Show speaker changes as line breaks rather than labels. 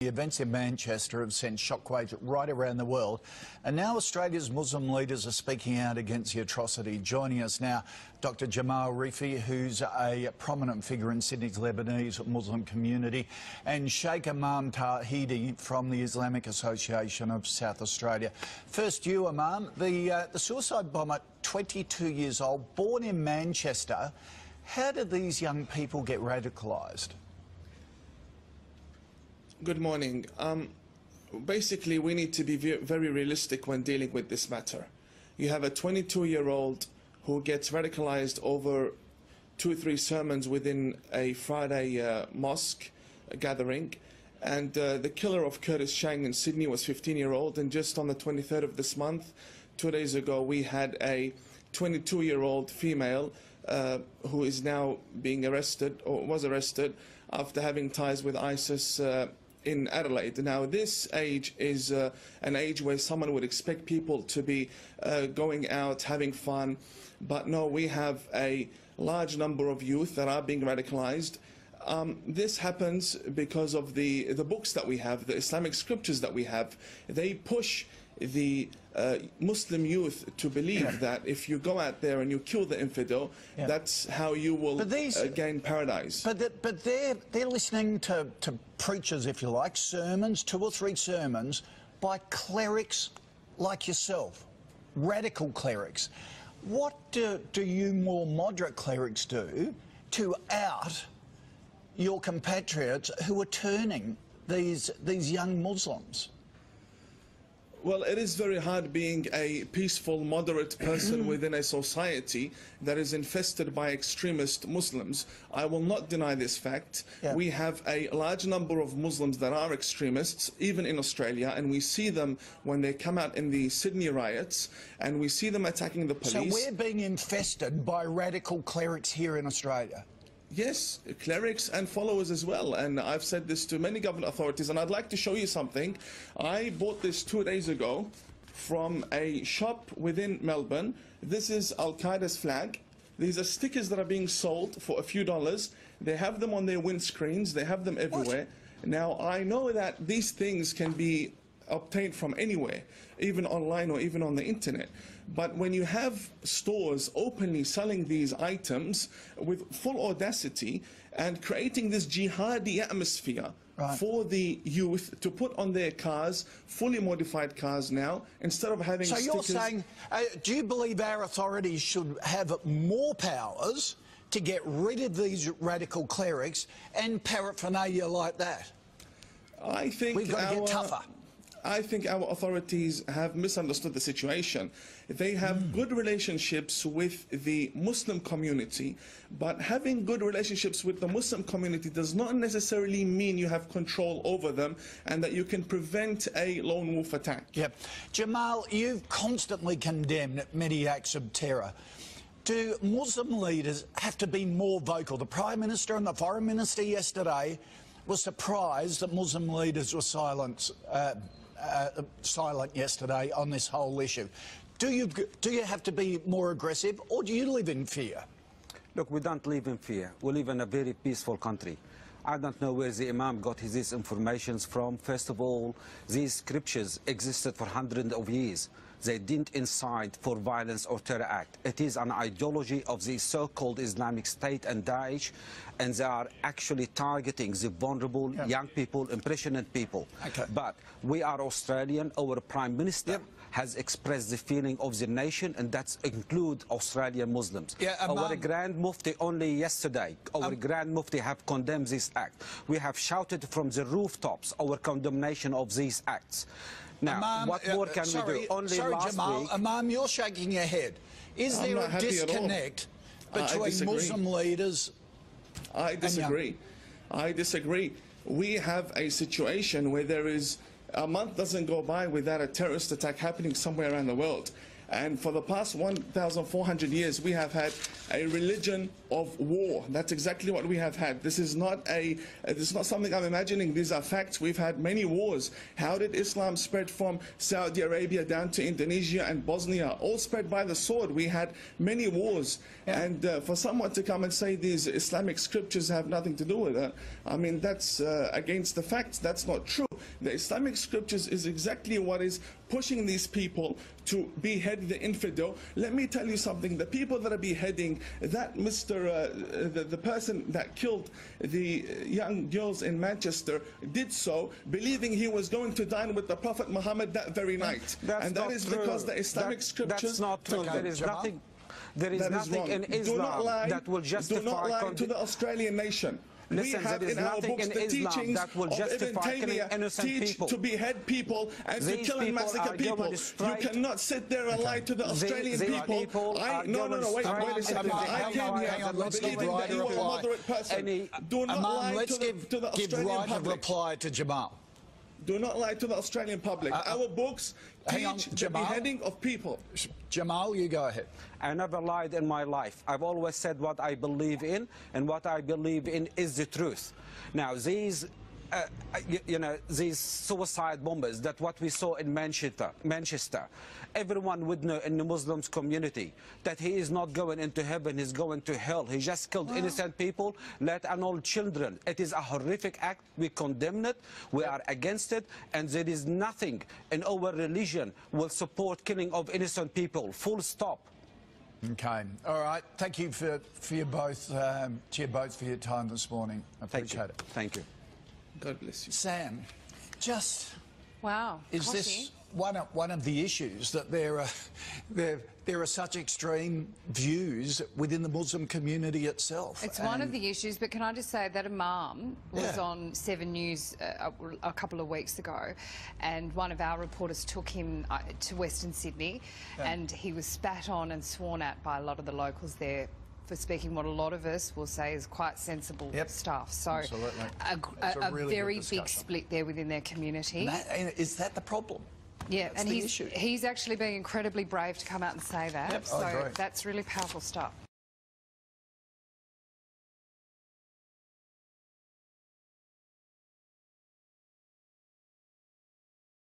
The events in Manchester have sent shockwaves right around the world, and now Australia's Muslim leaders are speaking out against the atrocity. Joining us now, Dr. Jamal Rifi, who's a prominent figure in Sydney's Lebanese Muslim community, and Sheikh Imam Tawhidi from the Islamic Association of South Australia. First, you, Imam, the suicide bomber, 22 years old, born in Manchester. How did these young people get radicalised?
Good morning. Basically, we need to be very realistic when dealing with this matter. You have a 22-year-old who gets radicalized over 2 or 3 sermons within a Friday mosque gathering, and the killer of Curtis Chang in Sydney was 15-year-old, and just on the 23rd of this month, 2 days ago, we had a 22-year-old female who is now being arrested, or was arrested, after having ties with ISIS in Adelaide. Now, this age is an age where someone would expect people to be going out, having fun, but no, we have a large number of youth that are being radicalized. This happens because of the books that we have, the Islamic scriptures that we have. They push the Muslim youth to believe that if you go out there and you kill the infidel, that's how you will gain paradise.
But they're listening to preachers, if you like, sermons, 2 or 3 sermons by clerics like yourself, radical clerics. What do you more moderate clerics do to out your compatriots who are turning these young Muslims?
Well, it is very hard being a peaceful, moderate person within a society that is infested by extremist Muslims. I will not deny this fact. We have a large number of Muslims that are extremists, even in Australia, and we see them when they come out in the Sydney riots, and we see them attacking the police.
So we're being infested by radical clerics here in Australia?
Yes, clerics and followers as well, and I've said this to many government authorities, and I'd like to show you something. I bought this 2 days ago from a shop within Melbourne. This is Al-Qaeda's flag. These are stickers that are being sold for a few dollars. They have them on their windscreens. They have them everywhere. Now, I know that these things can be obtained from anywhere, even online or even on the internet. But when you have stores openly selling these items with full audacity and creating this jihadi atmosphere for the youth to put on their cars, fully modified cars now, instead of having stickers. So you're saying,
do you believe our authorities should have more powers to get rid of these radical clerics and paraphernalia like that?
I think
we've got to get tougher.
I think our authorities have misunderstood the situation. They have good relationships with the Muslim community, but having good relationships with the Muslim community does not necessarily mean you have control over them and that you can prevent a lone wolf attack. Yep.
Jamal, you've constantly condemned many acts of terror. Do Muslim leaders have to be more vocal? The Prime Minister and the Foreign Minister yesterday were surprised that Muslim leaders were silent yesterday on this whole issue. Do you have to be more aggressive, or do you live in fear?
Look, we don't live in fear. We live in a very peaceful country. I don't know where the Imam got his information from. First of all, these scriptures existed for hundreds of years. They didn't incite for violence or terror act. It is an ideology of the so-called Islamic State and Daesh, and they are actually targeting the vulnerable young people, impressionable people. But we are Australian. Our Prime Minister has expressed the feeling of the nation, and that includes Australian Muslims. Our Grand Mufti only yesterday, our Grand Mufti have condemned this act. We have shouted from the rooftops our condemnation of these acts. Now, Imam, what more can we do? Only last
Jamal,
week...
Imam, you're shaking your head. Is there a disconnect between Muslim leaders?
I disagree. I disagree. We have a situation where there is a month doesn't go by without a terrorist attack happening somewhere around the world. And for the past 1,400 years, we have had a religion of war. That's exactly what we have had. This is not something I'm imagining. These are facts. We've had many wars. How did Islam spread from Saudi Arabia down to Indonesia and Bosnia? All spread by the sword. We had many wars. And for someone to come and say these Islamic scriptures have nothing to do with it, I mean, that's against the facts. That's not true. The Islamic scriptures is exactly what is pushing these people to behead the infidel. Let me tell you something. The people that are beheading, that the person that killed the young girls in Manchester did so believing he was going to dine with the Prophet Muhammad that very night. And that is because the Islamic scriptures...
That's not true. There is nothing... There is nothing in Islam that will justify...
Do not lie to the Australian nation.
Listen,
we have in our books the teachings
that will
of Ibn
justify killing innocent
teach
people.
To behead people and to kill and massacre people. You cannot sit there and lie to the Australian people. No, wait a second. I came here believing that you are a moderate person. Do not lie to the Australian public.
Reply to Jamal.
Do not lie to the Australian public. Our books teach the beheading of people.
Jamal, you go ahead.
I never lied in my life. I've always said what I believe in, and what I believe in is the truth. Now, these these suicide bombers, that what we saw in Manchester, everyone would know in the Muslims community that he is not going into heaven, he's going to hell. He just killed innocent people, let alone children. It is a horrific act. We condemn it, we are against it, and there is nothing in our religion will support killing of innocent people. Full stop.
Okay. All right. Thank you for you both for your time this morning. I appreciate it.
Thank you.
God bless you.
Sam, just
wow.
Is this one of the issues that there are such extreme views within the Muslim community itself?
It's one of the issues, but can I just say that Imam was on 7 News a couple of weeks ago, and one of our reporters took him to Western Sydney, and he was spat on and sworn at by a lot of the locals there for speaking what a lot of us will say is quite sensible stuff. So a really very big split there within their community.
Is that the problem?
Yeah, and he's actually being incredibly brave to come out and say that. So that's really powerful stuff.